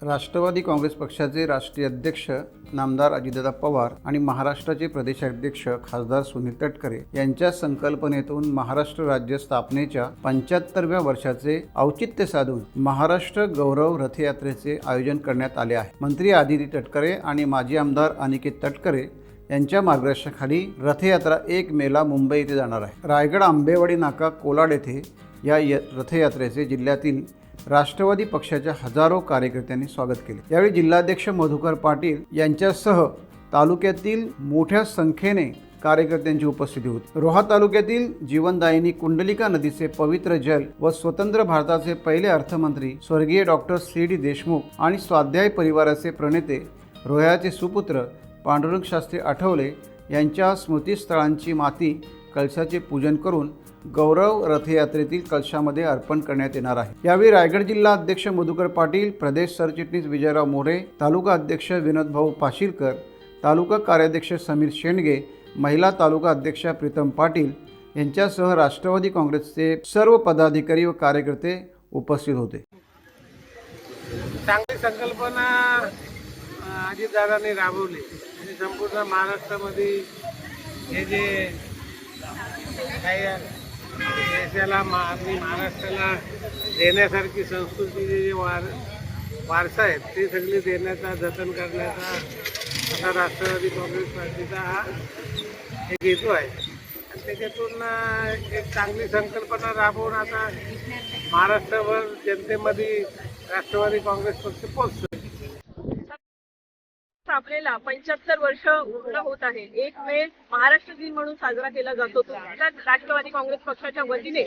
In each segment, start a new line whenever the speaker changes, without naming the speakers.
राष्ट्रवादी काँग्रेस पक्षाचे राष्ट्रीय अध्यक्ष नामदार अजितदादा पवार आणि महाराष्ट्राचे प्रदेशाध्यक्ष खासदार सुनील तटकरे यांच्या संकल्पनेतून महाराष्ट्र राज्य स्थापनेच्या 75व्या वर्षाचे औचित्य साधून महाराष्ट्र गौरव रथयात्रेचे आयोजन करण्यात आले आहे। मंत्री आदिती तटकरे आणि माजी आमदार अनिकेत तटकरे यांच्या मार्गदर्शनाखाली रथयात्रा 1 मेला मुंबई येथे जाणार आहे। रायगड आंबेवाडी नाका कोलाड येथे या रथयात्रेचे जिल्ह्यातील राष्ट्रवादी पक्षाच्या हजारो कार्यकर्त्यांनी स्वागत केले। यावेळी जिल्हाध्यक्ष मधुकर पाटील यांच्यासह तालुक्यातील मोठ्या संख्येने कार्यकर्त्यांची उपस्थिती होती। रोहा तालुक्यातील जीवनदायिनी कुंडलिका नदीचे पवित्र जल व स्वतंत्र भारताचे पहिले अर्थमंत्री स्वर्गीय डॉक्टर सी.डी. देशमुख आणि स्वाध्याय परिवाराचे प्रणेते रोह्याचे सुपुत्र पांडुरंग शास्त्री आठवले यांच्या स्मृतीस्थळांची माती कलशाचे पूजन करून गौरव रथयात्रेतील कलशामध्ये अर्पण करण्यात येणार आहे। यावेळी रायगड जिल्हा अध्यक्ष मधुकर पाटील, प्रदेश सरचिटणीस विजयराव मोरे, तालुका अध्यक्ष विनोद भाऊ पाशीलकर, तालुका कार्याध्यक्ष समीर शेंडगे, महिला तालुका अध्यक्षा प्रीतम पाटील यांच्यासह राष्ट्रवादी काँग्रेसचे सर्व पदाधिकारी व कार्यकर्ते उपस्थित होते।
चांगली संकल्पना अजितदादांनी राबवली आणि संपूर्ण महाराष्ट्रामध्ये हे जे काही देशाला महाराष्ट्राला देण्यासारखी संस्कृतीचे जे वारसा आहेत ते सगळे देण्याचा, जतन करण्याचा असा राष्ट्रवादी काँग्रेस पार्टीचा हा एक हेतू आहे। आणि त्याच्यातून एक चांगली संकल्पना राबवून आता महाराष्ट्रभर जनतेमध्ये राष्ट्रवादी काँग्रेस पक्ष पोहोचतो।
आपल्याला 75 वर्ष पूर्ण होत आहे। 1 मे महाराष्ट्र दिन म्हणून साजरा केला जातो, तर राष्ट्रवादी काँग्रेस पक्षाच्या वतीने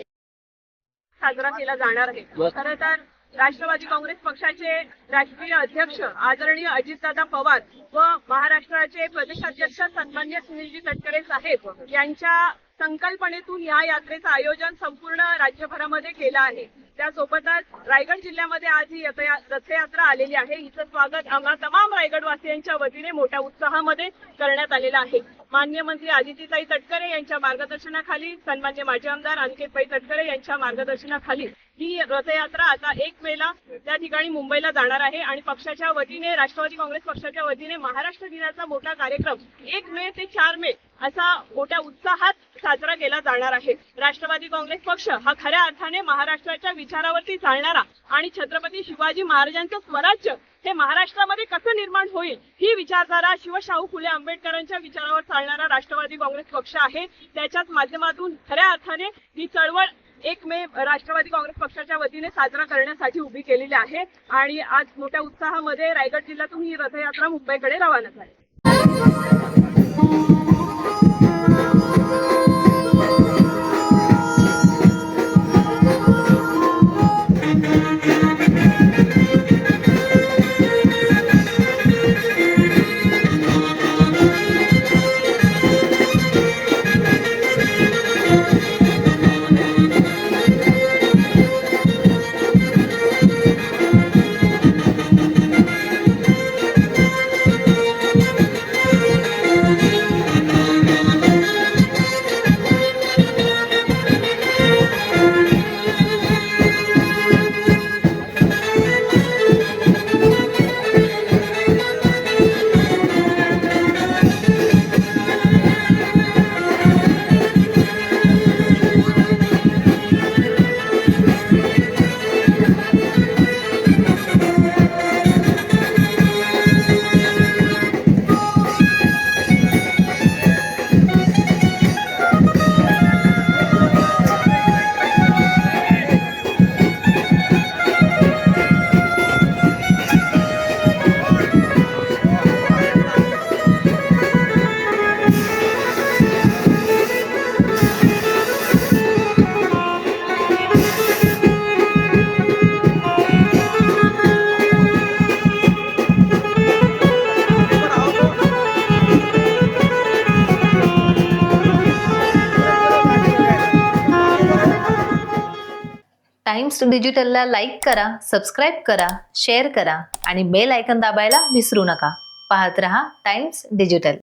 साजरा केला जाणार आहे। खरं तर राष्ट्रवादी काँग्रेस पक्षाचे राष्ट्रीय अध्यक्ष आदरणीय अजितदादा पवार व महाराष्ट्राचे प्रदेशाध्यक्ष सन्माननीय सुनीलजी तटकरे साहेब यांच्या संकल्पनेतून या यात्रेचं आयोजन संपूर्ण राज्यभरामध्ये केलं आहे। त्यासोबतच रायगड जिल्ह्यामध्ये आज ही रथयात्रा आलेली आहे। हिचं स्वागत आम्हा तमाम रायगडवासियांच्या वतीने मोठ्या उत्साहामध्ये करण्यात आलेलं आहे। माननीय मंत्री आदितीताई तटकरे यांच्या मार्गदर्शनाखाली, सन्माननीय माजी आमदार अनिकेतभाई तटकरे यांच्या मार्गदर्शनाखाली ही रथयात्रा आता 1 मेला त्या ठिकाणी मुंबईला जाणार आहे आणि पक्षाच्या वतीने, राष्ट्रवादी काँग्रेस पक्षाच्या वतीने महाराष्ट्र दिनाचा मोठा कार्यक्रम 1 मे ते 4 मे असा मोठ्या उत्साहात साजरा केला जाणार आहे। राष्ट्रवादी काँग्रेस पक्ष हा खऱ्या अर्थाने महाराष्ट्राच्या विचारावरती चालणारा आणि छत्रपती शिवाजी महाराजांचं स्वराज्य हे महाराष्ट्रामध्ये कसं निर्माण होईल ही विचारधारा शिवशाहू फुले आंबेडकरांच्या विचारावर चालणारा राष्ट्रवादी काँग्रेस पक्ष आहे। त्याच्याच माध्यमातून खऱ्या अर्थाने ही चळवळ 1 मे राष्ट्रवादी काँग्रेस पक्षाच्या वतीने साजरा करण्यासाठी उभी केलेली आहे आणि आज मोठ्या उत्साहामध्ये रायगड जिल्ह्यातून ही रथयात्रा मुंबईकडे रवाना झाली।
टाइम्स डिजिटलला लाईक करा, सबस्क्राईब करा, शेअर करा आणि बेल आयकॉन दाबायला विसरू नका। पाहत रहा टाइम्स डिजिटल।